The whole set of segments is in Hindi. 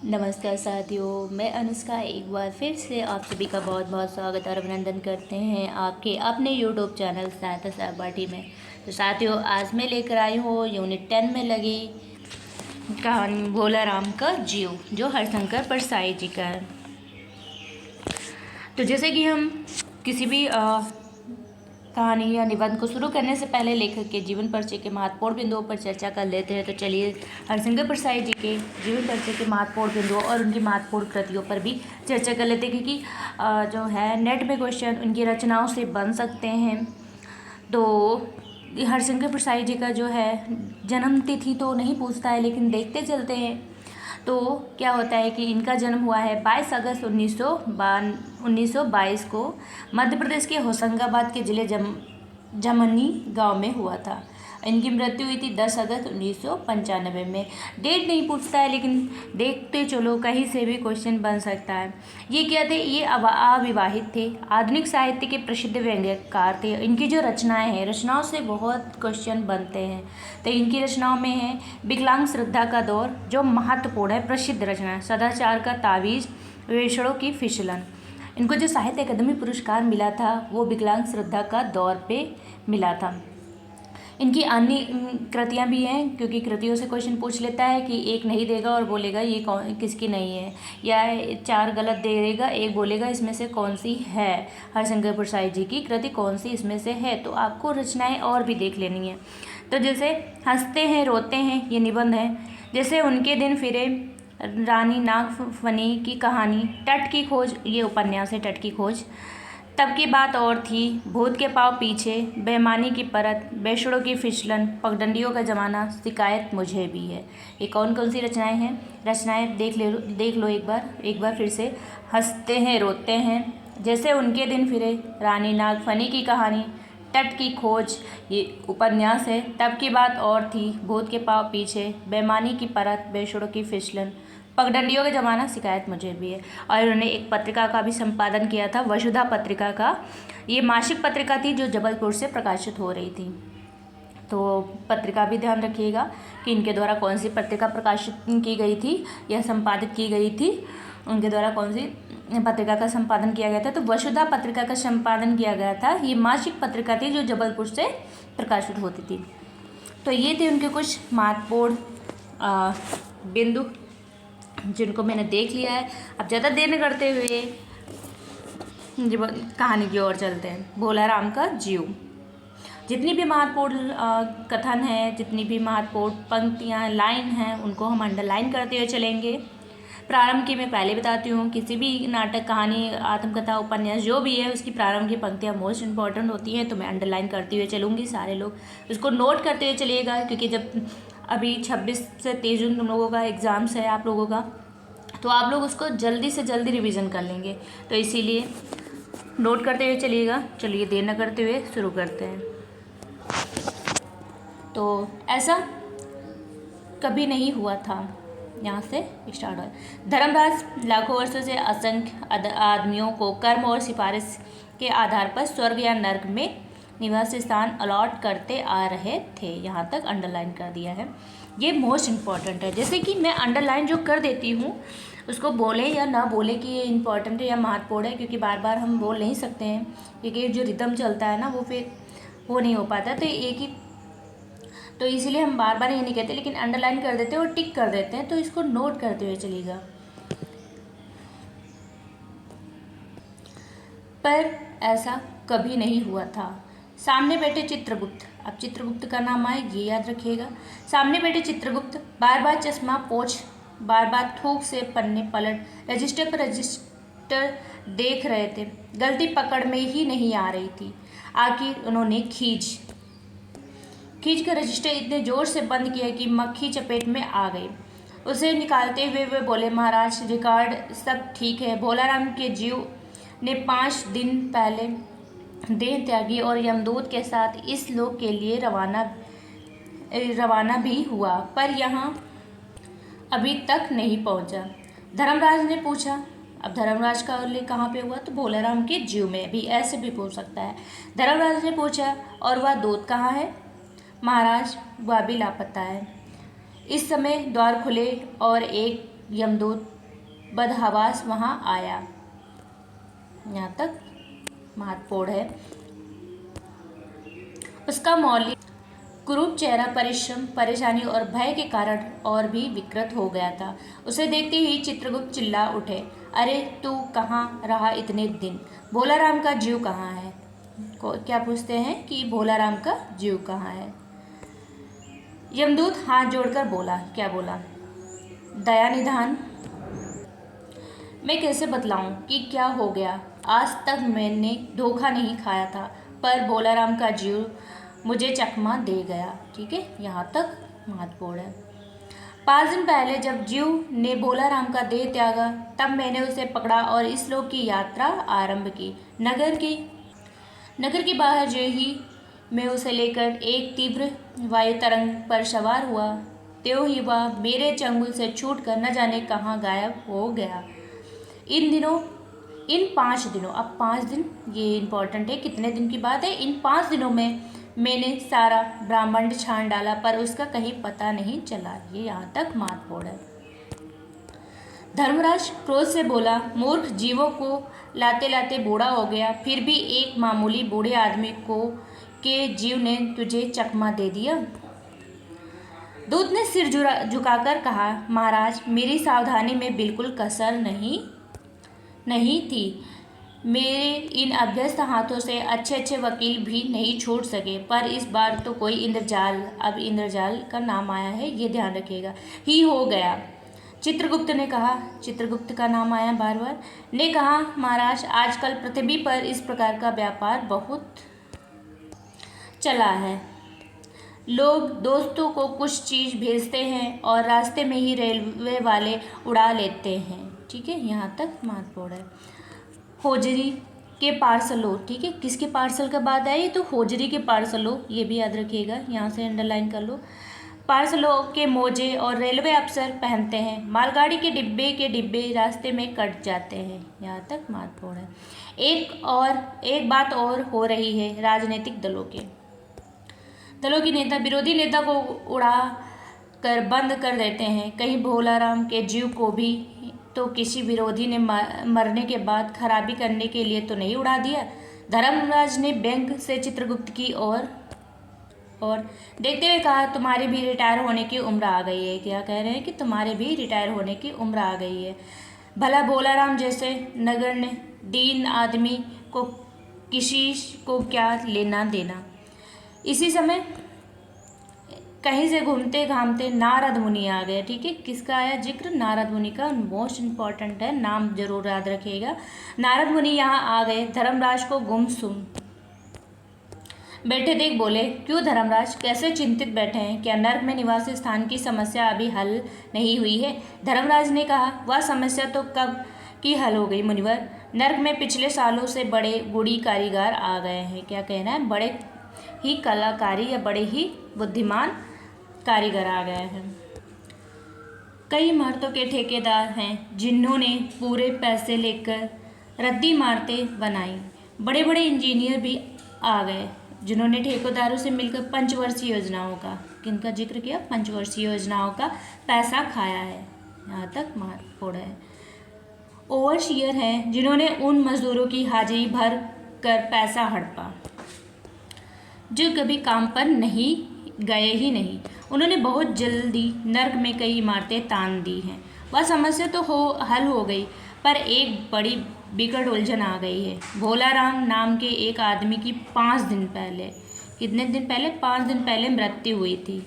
नमस्कार साथियों, मैं अनुष्का एक बार फिर से आप सभी का बहुत बहुत स्वागत और अभिनंदन करते हैं आपके अपने यूट्यूब चैनल सहायता सहपाठी में। तो साथियों, आज मैं लेकर आई हूँ यूनिट 10 में लगी कहानी भोला राम का जीव, जो हरिशंकर परसाई जी का है। तो जैसे कि हम किसी भी कहानी या निबंध को शुरू करने से पहले लेखक के जीवन परिचय के महत्वपूर्ण बिंदुओं पर चर्चा कर लेते हैं। तो चलिए हरिशंकर परसाई जी के जीवन परिचय के महत्वपूर्ण बिंदुओं और उनकी महत्वपूर्ण कृतियों पर भी चर्चा कर लेते हैं, क्योंकि जो है नेट में क्वेश्चन उनकी रचनाओं से बन सकते हैं। तो हरिशंकर परसाई जी का जो है जन्म तिथि तो नहीं पूछता है, लेकिन देखते चलते हैं। तो क्या होता है कि इनका जन्म हुआ है 22 अगस्त 1922 को मध्य प्रदेश के होशंगाबाद के ज़िले जमनी गांव में हुआ था। इनकी मृत्यु हुई थी 10 अगस्त 1995 में। डेट नहीं पूछता है, लेकिन देखते चलो कहीं से भी क्वेश्चन बन सकता है। ये क्या थे? ये अविवाहित थे, आधुनिक साहित्य के प्रसिद्ध व्यंग्यकार थे। इनकी जो रचनाएं हैं, रचनाओं से बहुत क्वेश्चन बनते हैं। तो इनकी रचनाओं में है विकलांग श्रद्धा का दौर, जो महत्वपूर्ण है, प्रसिद्ध रचना है। सदाचार का तावीज़, वेशड़ों की फिसलन। इनको जो साहित्य अकादमी पुरस्कार मिला था वो विकलांग श्रद्धा का दौर पे मिला था। इनकी अन्य कृतियाँ भी हैं, क्योंकि कृतियों से क्वेश्चन पूछ लेता है कि एक नहीं देगा और बोलेगा ये कौन किसकी नहीं है, या 4 गलत दे देगा, एक बोलेगा इसमें से कौन सी है, हरिशंकर परसाई जी की कृति कौन सी इसमें से है। तो आपको रचनाएं और भी देख लेनी है। तो जैसे हंसते हैं रोते हैं, ये निबंध है। जैसे उनके दिन फिरे, रानी नागफनी की कहानी, तट की खोज, ये उपन्यास है तट की खोज, तब की बात और थी, भूत के पाँव पीछे, बेईमानी की परत, बेशड़ों की फिसलन, पगडंडियों का ज़माना, शिकायत मुझे भी है। ये कौन कौन सी रचनाएं हैं? रचनाएं देख लो एक बार फिर से। हंसते हैं रोते हैं, जैसे उनके दिन फिरे, रानी नागफनी की कहानी, तट की खोज, ये उपन्यास है, तब की बात और थी, भूत के पाँव पीछे, बेईमानी की परत, बेशड़ों की फिसलन, पगडंडियों का ज़माना, शिकायत मुझे भी है। और उन्होंने एक पत्रिका का भी संपादन किया था, वसुधा पत्रिका का। ये मासिक पत्रिका थी जो जबलपुर से प्रकाशित हो रही थी। तो पत्रिका भी ध्यान रखिएगा कि इनके द्वारा कौन सी पत्रिका प्रकाशित की गई थी या संपादित की गई थी, उनके द्वारा कौन सी पत्रिका का संपादन किया गया था। तो वसुधा पत्रिका का संपादन किया गया था। ये मासिक पत्रिका थी जो जबलपुर से प्रकाशित होती थी। तो ये थे उनके कुछ महत्वपूर्ण बिंदु जिनको मैंने देख लिया है। अब ज़्यादा देर न करते हुए कहानी की ओर चलते हैं। भोला राम का जीव। जितनी भी महत्वपूर्ण कथन है, जितनी भी महत्वपूर्ण पंक्तियाँ, लाइन हैं, उनको हम अंडरलाइन करते हुए चलेंगे। प्रारंभ की मैं पहले बताती हूँ, किसी भी नाटक, कहानी, आत्मकथा, उपन्यास जो भी है, उसकी प्रारंभ की पंक्तियाँ मोस्ट इंपॉर्टेंट होती हैं। तो मैं अंडरलाइन करते हुए चलूँगी, सारे लोग उसको नोट करते हुए चलिएगा, क्योंकि जब अभी 26 से 23 जून तुम लोगों का एग्ज़ाम्स है आप लोगों का, तो आप लोग उसको जल्दी से जल्दी रिवीजन कर लेंगे। तो इसीलिए नोट करते हुए चलिएगा। चलिए देर न करते हुए शुरू करते हैं। तो ऐसा कभी नहीं हुआ था, यहाँ से स्टार्ट हो। धर्मराज लाखों वर्षों से असंख्य आदमियों को कर्म और सिफारिश के आधार पर स्वर्ग या नर्क में निवास स्थान अलॉट करते आ रहे थे। यहाँ तक अंडरलाइन कर दिया है। ये मोस्ट इम्पॉर्टेंट है। जैसे कि मैं अंडरलाइन जो कर देती हूँ, उसको बोले या ना बोले कि ये इम्पॉर्टेंट है या महत्वपूर्ण है, क्योंकि बार बार हम बोल नहीं सकते हैं, क्योंकि जो रिदम चलता है ना वो फिर वो नहीं हो पाता। तो एक ही, तो इसीलिए हम बार बार ये नहीं कहते, लेकिन अंडरलाइन कर देते हैं और टिक कर देते हैं। तो इसको नोट करते हुए चलिएगा। पर ऐसा कभी नहीं हुआ था। सामने बैठे चित्रगुप्त, अब चित्रगुप्त का नाम आए ये याद रखिएगा। सामने बैठे चित्रगुप्त बार बार चश्मा पोंछ, बार बार थूक से पन्ने पलट, रजिस्टर पर रजिस्टर देख रहे थे। गलती पकड़ में ही नहीं आ रही थी। आखिर उन्होंने खींच कर रजिस्टर इतने जोर से बंद किया कि मक्खी चपेट में आ गई। उसे निकालते हुए वे बोले, महाराज, रिकॉर्ड सब ठीक है। भोला राम के जीव ने 5 दिन पहले देह त्यागी और यमदूत के साथ इस लोक के लिए रवाना भी हुआ, पर यहाँ अभी तक नहीं पहुँचा। धर्मराज ने पूछा। अब धर्मराज का उल्लेख कहाँ पे हुआ? तो भोला राम के जीव में भी ऐसे भी पूछ सकता है। धर्मराज ने पूछा, और वह दूत कहाँ है? महाराज, वह भी लापता है। इस समय द्वार खुले और एक यमदूत बदहवास वहाँ आया। यहाँ तक महत्वपूर्ण है। उसका मौलिक कुरूप चेहरा परिश्रम, परेशानी और भय के कारण और भी विकृत हो गया था। उसे देखते ही चित्रगुप्त चिल्ला उठे, अरे तू कहाँ रहा इतने दिन? भोलाराम का जीव कहाँ है? क्या पूछते हैं कि भोलाराम का जीव कहाँ है? यमदूत हाथ जोड़कर बोला, क्या बोला? दया निधान, मैं कैसे बतलाऊं कि क्या हो गया? आज तक मैंने धोखा नहीं खाया था, पर भोलाराम का जीव मुझे चकमा दे गया। ठीक है, यहाँ तक महत्वपूर्ण है। 5 दिन पहले जब जीव ने भोलाराम का देह त्यागा, तब मैंने उसे पकड़ा और इस लोक की यात्रा आरंभ की। नगर के बाहर जो ही मैं उसे लेकर एक तीव्र वायु तरंग पर सवार हुआ, त्यों ही वह मेरे चंगुल से छूटकर न जाने कहाँ गायब हो गया। इन 5 दिनों, अब 5 दिन ये इम्पोर्टेंट है, कितने दिन की बात है? इन 5 दिनों में मैंने सारा ब्रह्मांड छान डाला, पर उसका कहीं पता नहीं चला। ये यहाँ तक महत्वपूर्ण है। धर्मराज क्रोध से बोला, मूर्ख, जीवों को लाते लाते बूढ़ा हो गया, फिर भी एक मामूली बूढ़े आदमी के जीव ने तुझे चकमा दे दिया। दूत ने सिर झुकाकर कहा, महाराज, मेरी सावधानी में बिल्कुल कसर नहीं थी। मेरे इन अभ्यस्त हाथों से अच्छे वकील भी नहीं छूट सके, पर इस बार तो कोई इंद्रजाल, अब इंद्रजाल का नाम आया है, ये ध्यान रखिएगा, ही हो गया। चित्रगुप्त ने कहा, चित्रगुप्त का नाम आया बार बार, ने कहा, महाराज, आजकल पृथ्वी पर इस प्रकार का व्यापार बहुत चला है। लोग दोस्तों को कुछ चीज़ भेजते हैं और रास्ते में ही रेलवे वाले उड़ा लेते हैं। ठीक है, यहाँ तक महत्वपूर्ण है। होजरी के पार्सलों, ठीक है, किसके पार्सल का बात आई? तो होजरी के पार्सलों, ये भी याद रखिएगा, यहाँ से अंडरलाइन कर लो। पार्सलों के मोजे और रेलवे अफसर पहनते हैं। मालगाड़ी के डिब्बे रास्ते में कट जाते हैं। यहाँ तक महत्वपूर्ण है। एक बात और हो रही है, राजनीतिक दलों के नेता विरोधी नेता को उड़ा कर बंद कर देते हैं। कहीं भोलाराम के जीव को भी तो किसी विरोधी ने मरने के बाद खराबी करने के लिए तो नहीं उड़ा दिया। धर्मराज ने बैंक से चित्रगुप्त की और देखते हुए कहा, तुम्हारी भी रिटायर होने की उम्र आ गई है। क्या कह रहे हैं कि तुम्हारे भी रिटायर होने की उम्र आ गई है। भला भोलाराम जैसे नगण्य दीन आदमी को किसी को क्या लेना देना। इसी समय कहीं से घूमते घामते नारद मुनि आ गए। ठीक है, किसका आया जिक्र? नारद मुनि का। मोस्ट इम्पॉर्टेंट है, नाम जरूर याद रखिएगा। नारद मुनि यहाँ आ गए। धर्मराज को गुमसुम बैठे देख बोले, क्यों धर्मराज, कैसे चिंतित बैठे हैं? क्या नर्क में निवास स्थान की समस्या अभी हल नहीं हुई है? धर्मराज ने कहा, वह समस्या तो कब की हल हो गई मुनिवर। नर्क में पिछले सालों से बड़े गुड़ी कारीगर आ गए हैं। क्या कहना है? बड़े ही कलाकारी या बड़े ही बुद्धिमान कारीगर आ गए हैं। कई इमारतों के ठेकेदार हैं जिन्होंने पूरे पैसे लेकर रद्दी इमारतें बनाई। बड़े बड़े इंजीनियर भी आ गए जिन्होंने ठेकेदारों से मिलकर पंचवर्षीय योजनाओं का, किनका जिक्र किया? पंचवर्षीय योजनाओं का पैसा खाया है। यहाँ तक महत्वपूर्ण है। ओवरसीयर हैं जिन्होंने उन मजदूरों की हाजिरी भर कर पैसा हड़पा जो कभी काम पर नहीं गए ही नहीं। उन्होंने बहुत जल्दी नर्क में कई इमारतें तान दी हैं। वह समस्या तो हल हो गई, पर एक बड़ी बिगड़ उलझन आ गई है। भोलाराम नाम के एक आदमी की 5 दिन पहले, कितने दिन पहले? 5 दिन पहले मृत्यु हुई थी।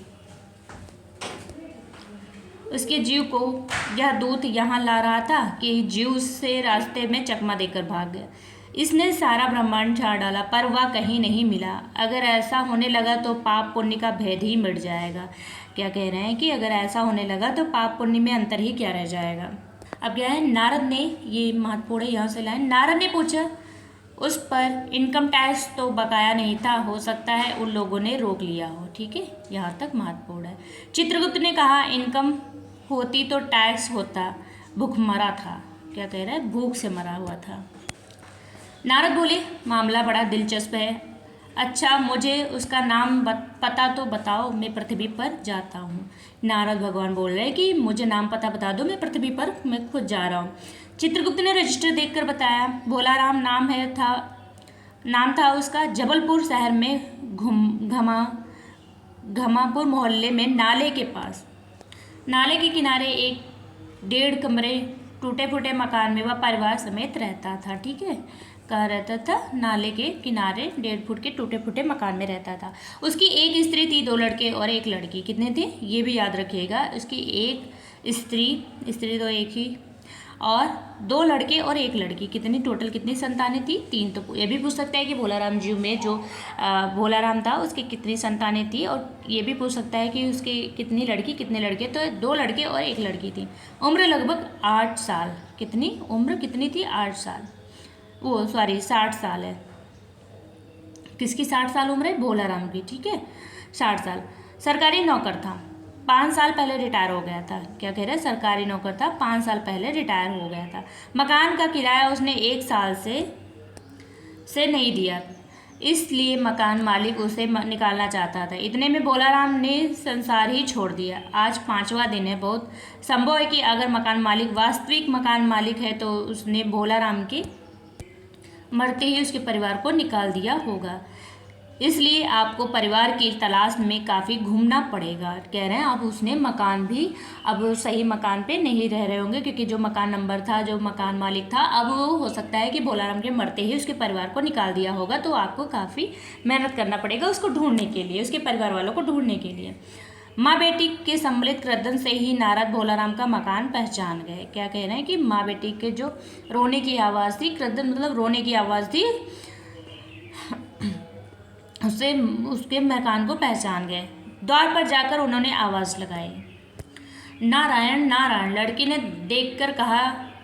उसके जीव को यह दूत यहाँ ला रहा था कि जीव उससे रास्ते में चकमा देकर भाग गया। इसने सारा ब्रह्मांड छाड़ डाला, पर वह कहीं नहीं मिला। अगर ऐसा होने लगा तो पाप पुण्य का भेद ही मिट जाएगा। क्या कह रहे हैं कि अगर ऐसा होने लगा तो पाप पुण्य में अंतर ही क्या रह जाएगा। अब क्या है, नारद ने, ये महत्वपूर्ण है, यहाँ से लाइन, नारद ने पूछा, उस पर इनकम टैक्स तो बकाया नहीं था, हो सकता है उन लोगों ने रोक लिया हो। ठीक है, यहाँ तक महत्वपूर्ण है। चित्रगुप्त ने कहा, इनकम होती तो टैक्स होता, भूखमरा था। क्या कह रहा है? भूख से मरा हुआ था। नारद बोले, मामला बड़ा दिलचस्प है। अच्छा मुझे उसका नाम पता तो बताओ, मैं पृथ्वी पर जाता हूँ। नारद भगवान बोल रहे हैं कि मुझे नाम पता बता दो, मैं पृथ्वी पर मैं खुद जा रहा हूँ। चित्रगुप्त ने रजिस्टर देखकर बताया, भोलाराम नाम था उसका। जबलपुर शहर में घमापुर मोहल्ले में नाले के पास, नाले के किनारे एक 1.5 कमरे टूटे फूटे मकान में वह परिवार समेत रहता था। ठीक है, कहाँ रहता था? नाले के किनारे 1.5 फुट के टूटे फूटे मकान में रहता था। उसकी एक स्त्री थी, 2 लड़के और 1 लड़की। कितने थे ये भी याद रखिएगा। उसकी एक स्त्री तो एक ही, और 2 लड़के और 1 लड़की। कितनी टोटल कितनी संतानें थी? 3। तो ये भी पूछ सकता है कि भोलाराम जी में जो भोलाराम था उसकी कितनी संतानें थी, और ये भी पूछ सकता है कि उसके कितनी लड़की कितने लड़के। तो 2 लड़के और 1 लड़की थी। उम्र लगभग 8 साल। कितनी उम्र कितनी थी? 8 साल। 60 साल है। किसकी 60 साल उम्र है? भोलाराम की। ठीक है, 60 साल। सरकारी नौकर था, 5 साल पहले रिटायर हो गया था। क्या कह रहे हैं? सरकारी नौकर था, 5 साल पहले रिटायर हो गया था। मकान का किराया उसने 1 साल से नहीं दिया, इसलिए मकान मालिक उसे निकालना चाहता था। इतने में भोलाराम ने संसार ही छोड़ दिया। आज 5वां दिन है। बहुत संभव है कि अगर मकान मालिक वास्तविक मकान मालिक है तो उसने भोलाराम के मरते ही उसके परिवार को निकाल दिया होगा, इसलिए आपको परिवार की तलाश में काफ़ी घूमना पड़ेगा। कह रहे हैं अब उसने मकान भी अब सही मकान पे नहीं रह रहे होंगे, क्योंकि जो मकान नंबर था, जो मकान मालिक था, अब वो हो सकता है कि भोलाराम के मरते ही उसके परिवार को निकाल दिया होगा। तो आपको काफ़ी मेहनत करना पड़ेगा उसको ढूंढने के लिए, उसके परिवार वालों को ढूंढने के लिए। माँ बेटी के सम्मिलित क्रदन से ही नारद भोलाराम का मकान पहचान गए। क्या कह रहे हैं कि माँ बेटी के जो रोने की आवाज़ थी, क्रदन मतलब रोने की आवाज़ थी, उससे उसके मकान को पहचान गए। द्वार पर जाकर उन्होंने आवाज़ लगाई, नारायण नारायण। लड़की ने देखकर कहा,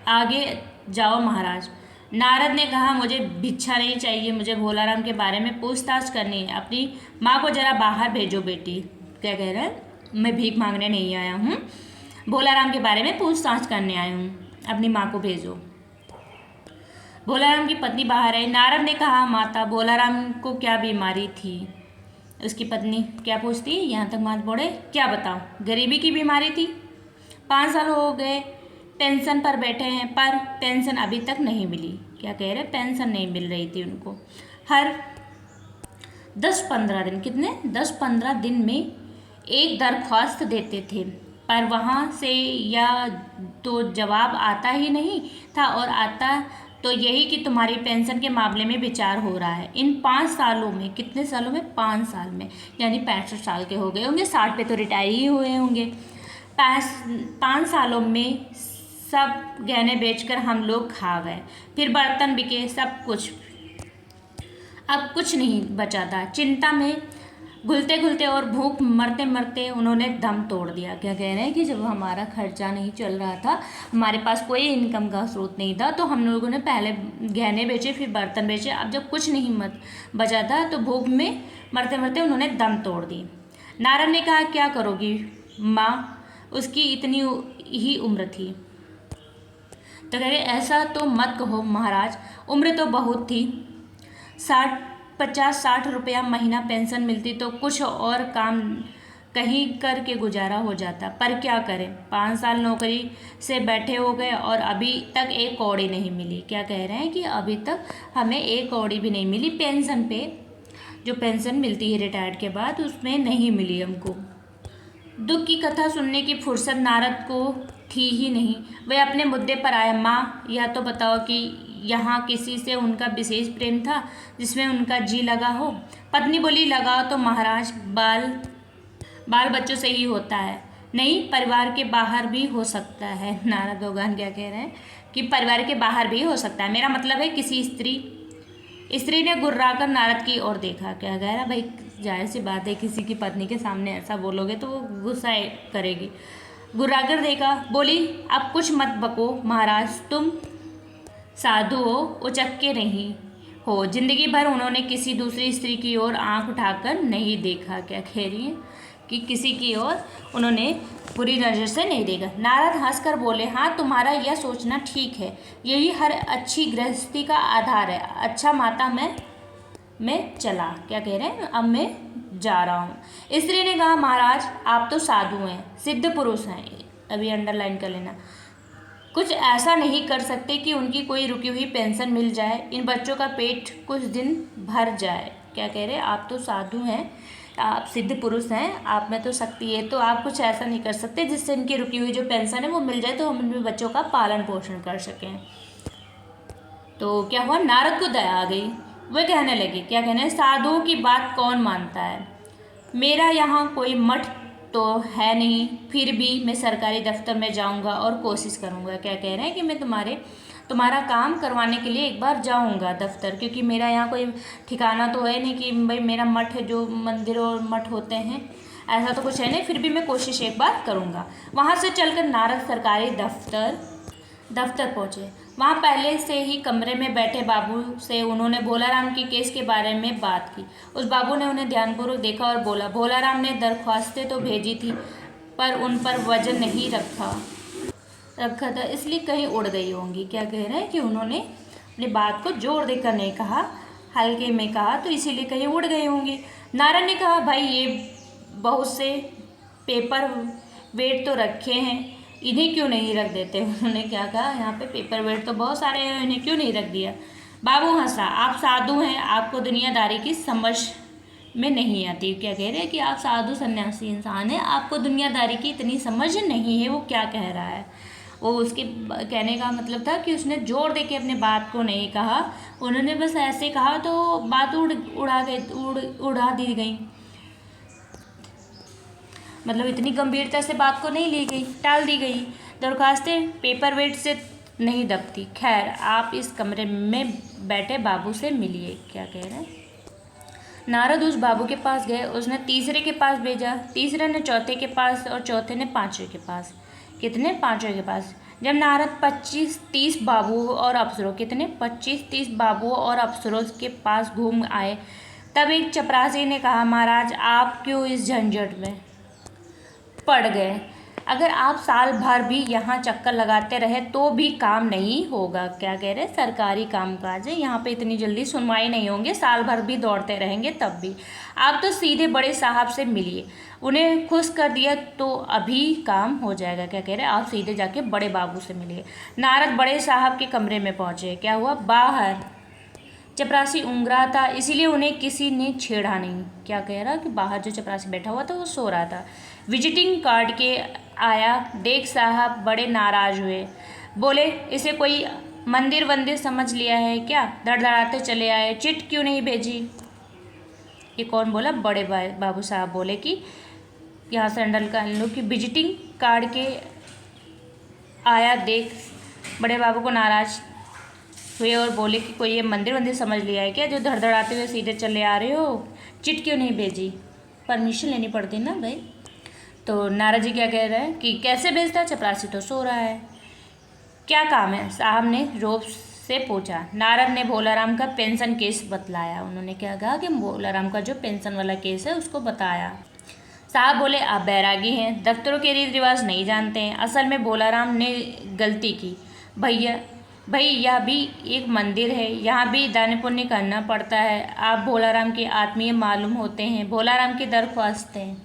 आगे जाओ महाराज। नारद ने कहा, मुझे भिक्षा नहीं चाहिए, मुझे भोलाराम के बारे में पूछताछ करनी है। अपनी माँ को जरा बाहर भेजो बेटी। क्या कह रहा है? मैं भीख मांगने नहीं आया हूँ, भोलाराम के बारे में पूछताछ करने आया हूँ, अपनी माँ को भेजो। भोलाराम की पत्नी बाहर आई। नारद ने कहा, माता भोलाराम को क्या बीमारी थी? उसकी पत्नी क्या पूछती? यहाँ तक मात बोले, क्या बताओ? गरीबी की बीमारी थी। 5 साल हो गए पेंशन पर बैठे हैं, पर पेंशन अभी तक नहीं मिली। क्या कह रहे? पेंशन नहीं मिल रही थी उनको। हर 10-15 दिन, कितने 10-15 दिन में एक दरख्वास्त देते थे, पर वहाँ से या तो जवाब आता ही नहीं था, और आता तो यही कि तुम्हारी पेंशन के मामले में विचार हो रहा है। इन 5 सालों में, कितने सालों में? 5 साल में, यानी 65 साल के हो गए होंगे, 60 पे तो रिटायर ही हुए होंगे। 5 सालों में सब गहने बेचकर हम लोग खा गए, फिर बर्तन बिके, सब कुछ, अब कुछ नहीं बचा था। चिंता में घुलते घुलते और भूख मरते मरते उन्होंने दम तोड़ दिया। क्या कह रहे हैं कि जब हमारा खर्चा नहीं चल रहा था, हमारे पास कोई इनकम का स्रोत नहीं था, तो हम लोगों ने पहले गहने बेचे, फिर बर्तन बेचे। अब जब कुछ नहीं बचा था तो भूख में मरते मरते उन्होंने दम तोड़ दी। नारद ने कहा, क्या करोगी माँ? उसकी इतनी ही उम्र थी। तो कह रहे, ऐसा तो मत कहो महाराज, उम्र तो बहुत थी। 50-60 रुपया महीना पेंशन मिलती तो कुछ और काम कहीं करके गुजारा हो जाता, पर क्या करें, 5 साल नौकरी से बैठे हो गए और अभी तक एक कौड़ी नहीं मिली। क्या कह रहे हैं कि अभी तक हमें एक कौड़ी भी नहीं मिली पेंशन पे, जो पेंशन मिलती है रिटायर्ड के बाद, उसमें नहीं मिली हमको। दुख की कथा सुनने की फुर्सत नारद को थी ही नहीं। वे अपने मुद्दे पर आए। माँ, यह तो बताओ कि यहाँ किसी से उनका विशेष प्रेम था जिसमें उनका जी लगा हो? पत्नी बोली, लगाओ तो महाराज, बाल बच्चों से ही होता है। नहीं, परिवार के बाहर भी हो सकता है। नारद भगवान क्या कह रहे हैं कि परिवार के बाहर भी हो सकता है। मेरा मतलब है किसी स्त्री ने गुर्राकर नारद की ओर देखा। क्या कह रहा? भाई जाहिर सी बात है, किसी की पत्नी के सामने ऐसा बोलोगे तो वो गुस्सा करेगी। गुर्राकर देखा, बोली, अब कुछ मत बको महाराज, तुम साधु हो, उचक्के नहीं हो। जिंदगी भर उन्होंने किसी दूसरी स्त्री की ओर आंख उठाकर नहीं देखा। क्या कह रही है कि किसी की ओर उन्होंने बुरी नज़र से नहीं देखा। नारद हंसकर बोले, हाँ, तुम्हारा यह सोचना ठीक है, यही हर अच्छी गृहस्थी का आधार है। अच्छा माता, मैं मैं चला। क्या कह रहे हैं, अब मैं जा रहा हूँ। स्त्री ने कहा, महाराज आप तो साधु हैं, सिद्ध पुरुष हैं, अभी अंडरलाइन कर लेना, कुछ ऐसा नहीं कर सकते कि उनकी कोई रुकी हुई पेंशन मिल जाए, इन बच्चों का पेट कुछ दिन भर जाए। क्या कह रहे हैं, आप तो साधु हैं, आप सिद्ध पुरुष हैं, आप में तो शक्ति है, तो आप कुछ ऐसा नहीं कर सकते जिससे इनकी रुकी हुई जो पेंशन है वो मिल जाए, तो हम इन बच्चों का पालन पोषण कर सकें। तो क्या हुआ, नारद को दया आ गई। वे कहने लगे, क्या कहने हैं, साधुओं की बात कौन मानता है, मेरा यहाँ कोई मठ तो है नहीं, फिर भी मैं सरकारी दफ्तर में जाऊँगा और कोशिश करूँगा। क्या कह रहे हैं कि मैं तुम्हारा काम करवाने के लिए एक बार जाऊँगा दफ्तर, क्योंकि मेरा यहाँ कोई ठिकाना तो है नहीं कि भाई मेरा मठ है, जो मंदिर और मठ होते हैं ऐसा तो कुछ है नहीं, फिर भी मैं कोशिश एक बार करूँगा। वहाँ से चलकर नारद सरकारी दफ्तर पहुँचे। वहाँ पहले से ही कमरे में बैठे बाबू से उन्होंने भोलाराम के केस के बारे में बात की। उस बाबू ने उन्हें ध्यानपूर्वक देखा और बोला, भोलाराम ने दरख्वास्तें तो भेजी थी पर उन पर वजन नहीं रखा था, इसलिए कहीं उड़ गई होंगी। क्या कह रहे हैं कि उन्होंने अपनी बात को जोर देकर नहीं कहा, हल्के में कहा, तो इसीलिए कहीं उड़ गए होंगे। नारायण ने कहा, भाई ये बहुत से पेपर वेट तो रखे हैं, इन्हें क्यों नहीं रख देते। उन्होंने क्या कहा, यहाँ पे पेपर वेट तो बहुत सारे हैं, इन्हें क्यों नहीं रख दिया। बाबू हंसा, आप साधु हैं, आपको दुनियादारी की समझ में नहीं आती। क्या कह रहे हैं कि आप साधु सन्यासी इंसान हैं, आपको दुनियादारी की इतनी समझ नहीं है। वो क्या कह रहा है, वो उसके कहने का मतलब था कि उसने जोर दे के अपने बात को नहीं कहा, उन्होंने बस ऐसे कहा तो बात उड़ा दी गई, मतलब इतनी गंभीरता से बात को नहीं ली गई, टाल दी गई। दरख्वास्तें पेपर वेट से नहीं दबती। खैर आप इस कमरे में बैठे बाबू से मिलिए। क्या कह रहे हैं, नारद उस बाबू के पास गए, उसने तीसरे के पास भेजा, तीसरे ने चौथे के पास और चौथे ने पांचवें के पास। कितने, पांचवें के पास। जब नारद 25-30 बाबू और अफसरों, कितने, 25-30 बाबुओं और अफसरों के पास घूम आए, तब एक चपरासी ने कहा, महाराज आप क्यों इस झंझट में पड़ गए, अगर आप साल भर भी यहाँ चक्कर लगाते रहे तो भी काम नहीं होगा। क्या कह रहे, सरकारी कामकाज है, यहाँ पे इतनी जल्दी सुनवाई नहीं होंगे, साल भर भी दौड़ते रहेंगे तब भी। आप तो सीधे बड़े साहब से मिलिए, उन्हें खुश कर दिया तो अभी काम हो जाएगा। क्या कह रहे, आप सीधे जाके बड़े बाबू से मिलिए। नारद बड़े साहब के कमरे में पहुँचे। क्या हुआ, बाहर चपरासी ऊँघ रहा था, इसीलिए उन्हें किसी ने छेड़ा नहीं। क्या कह रहा कि बाहर जो चपरासी बैठा हुआ था वो सो रहा था। विजिटिंग कार्ड के आया, देख साहब बड़े नाराज हुए, बोले इसे कोई मंदिर वंदिर समझ लिया है क्या, धड़धड़ाते चले आए, चिट क्यों नहीं भेजी। ये कौन बोला, बड़े बाबू साहब बोले कि यहाँ से अंडल कर लो कि विजिटिंग कार्ड के आया, देख बड़े बाबू को नाराज हुए और बोले कि कोई ये मंदिर वंदिर समझ लिया है क्या, जो धड़धड़ाते हुए सीधे चले आ रहे हो, चिट क्यों नहीं भेजी, परमिशन लेनी पड़ती ना भाई। तो नारद जी क्या कह रहे हैं कि कैसे भेजता है, चपरासी तो सो रहा है, क्या काम है, साहब ने रोब से पूछा। नारद ने भोलाराम का पेंशन केस बतलाया। उन्होंने क्या कहा कि भोलाराम का जो पेंशन वाला केस है उसको बताया। साहब बोले, आप बैरागी हैं, दफ्तरों के रीति रिवाज नहीं जानते हैं, असल में भोलाराम ने गलती की, भाई यह भी एक मंदिर है, यहाँ भी दान पुण्य करना पड़ता है, आप भोलाराम के आत्मीय मालूम होते हैं, भोलाराम की दरख्वास्तें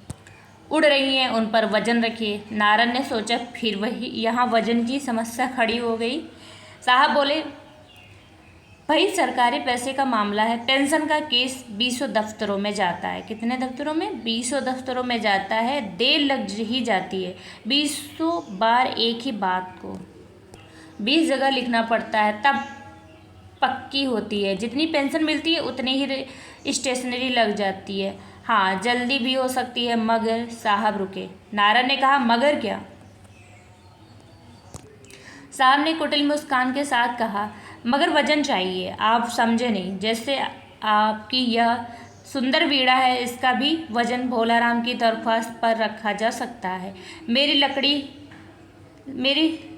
उड़ रही हैं, उन पर वजन रखिए। नारद ने सोचा, फिर वही यहाँ वजन की समस्या खड़ी हो गई। साहब बोले, भाई सरकारी पैसे का मामला है, पेंशन का केस 20 दफ्तरों में जाता है, कितने दफ्तरों में, 20 दफ्तरों में जाता है, देर लग ही जाती है, 20 बार एक ही बात को 20 जगह लिखना पड़ता है, तब पक्की होती है, जितनी पेंशन मिलती है उतनी ही स्टेशनरी लग जाती है, हाँ जल्दी भी हो सकती है, मगर साहब रुके। नारद ने कहा, मगर क्या। साहब ने कुटिल मुस्कान के साथ कहा, मगर वजन चाहिए, आप समझे नहीं, जैसे आपकी यह सुंदर वीणा है, इसका भी वजन भोलाराम की दरख्वास्त पर रखा जा सकता है। मेरी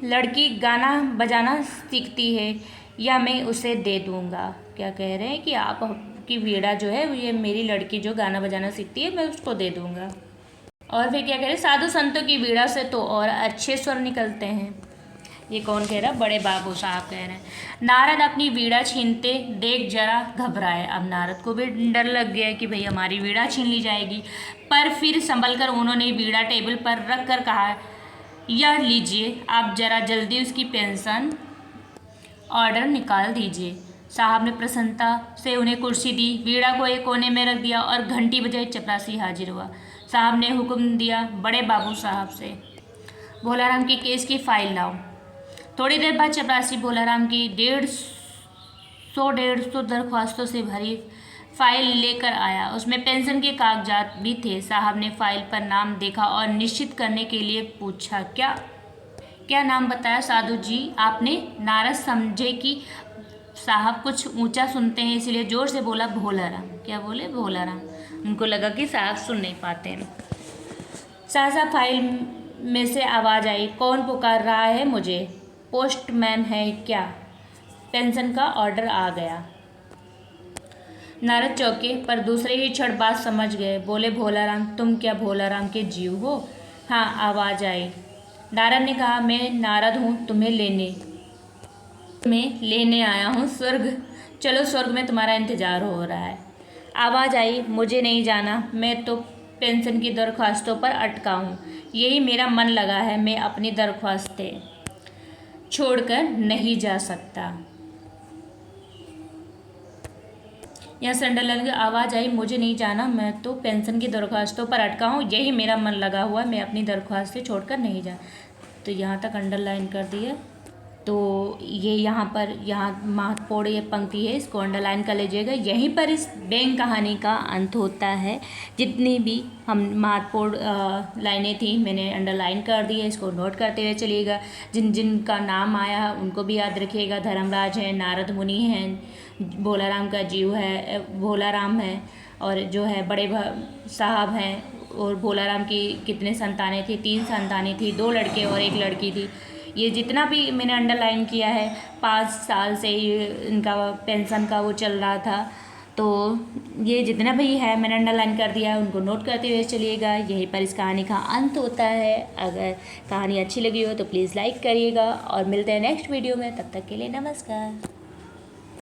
लड़की गाना बजाना सीखती है, या मैं उसे दे दूँगा। क्या कह रहे हैं कि आपकी वीणा जो है ये मेरी लड़की जो गाना बजाना सीखती है मैं उसको दे दूँगा। और फिर क्या कह रहे हैं, साधु संतों की वीणा से तो और अच्छे स्वर निकलते हैं। ये कौन कह रहा है? बड़े बाबू साहब कह रहे हैं। नारद अपनी वीणा छीनते देख जरा घबराए। अब नारद को भी डर लग गया कि भाई हमारी वीणा छीन ली जाएगी, पर फिर संभल कर उन्होंने वीणा टेबल पर रख कर कहा, यह लीजिए, आप जरा जल्दी उसकी पेंशन ऑर्डर निकाल दीजिए। साहब ने प्रसन्नता से उन्हें कुर्सी दी, वीणा को एक कोने में रख दिया और घंटी बजाई। चपरासी हाजिर हुआ। साहब ने हुक्म दिया बड़े बाबू साहब से, भोलाराम के केस की फाइल लाओ। थोड़ी देर बाद चपरासी भोलाराम की 150 दरख्वास्तों से भरी फाइल लेकर आया। उसमें पेंशन के कागजात भी थे। साहब ने फाइल पर नाम देखा और निश्चित करने के लिए पूछा, क्या नाम बताया साधु जी आपने? नारद समझे कि साहब कुछ ऊंचा सुनते हैं, इसलिए जोर से बोला भोलाराम। क्या बोले? भोलाराम। उनको लगा कि साहब सुन नहीं पाते हैं। सहसा फाइल में से आवाज़ आई, कौन पुकार रहा है मुझे? पोस्टमैन है क्या? पेंशन का ऑर्डर आ गया। नारद चौके पर दूसरे ही क्षण बात समझ गए। बोले भोलाराम, तुम क्या भोलाराम के जीव हो? हाँ, आवाज़ आई। नारद ने कहा, मैं नारद हूँ, तुम्हें लेने आया हूँ स्वर्ग। चलो, स्वर्ग में तुम्हारा इंतजार हो रहा है। आवाज़ आई, मुझे नहीं जाना, मैं तो पेंशन की दरख्वास्तों पर अटका हूँ। यही मेरा मन लगा है, मैं अपनी दरख्वास्तें छोड़कर नहीं जा सकता। यहाँ से अंडरलाइन की आवाज़ आई, मुझे नहीं जाना, मैं तो पेंशन की दरख्वास्तों पर अटका हूँ, यही मेरा मन लगा हुआ, मैं अपनी दरख्वास्तें छोड़कर नहीं जा। तो यहाँ तक अंडरलाइन कर दिया। तो ये यहाँ महत्वपूर्ण ये पंक्ति है, इसको अंडरलाइन कर लीजिएगा। यहीं पर इस बैंक कहानी का अंत होता है। जितनी भी हम महत्वपूर्ण लाइनें थी मैंने अंडरलाइन कर दी है, इसको नोट करते हुए चलिएगा। जिनका नाम आया है उनको भी याद रखिएगा। धर्मराज हैं, नारद मुनि हैं, भोलाराम का जीव है, भोलाराम है, और जो है बड़े साहब हैं। और भोलाराम की कितने संतानें थी? 3 संतानें थी, 2 लड़के और 1 लड़की थी। ये जितना भी मैंने अंडरलाइन किया है, 5 साल से इनका पेंशन का वो चल रहा था, तो ये जितना भी है मैंने अंडरलाइन कर दिया है, उनको नोट करते हुए चलिएगा। यहीं पर इस कहानी का अंत होता है। अगर कहानी अच्छी लगी हो तो प्लीज़ लाइक करिएगा और मिलते हैं नेक्स्ट वीडियो में। तब तक के लिए नमस्कार।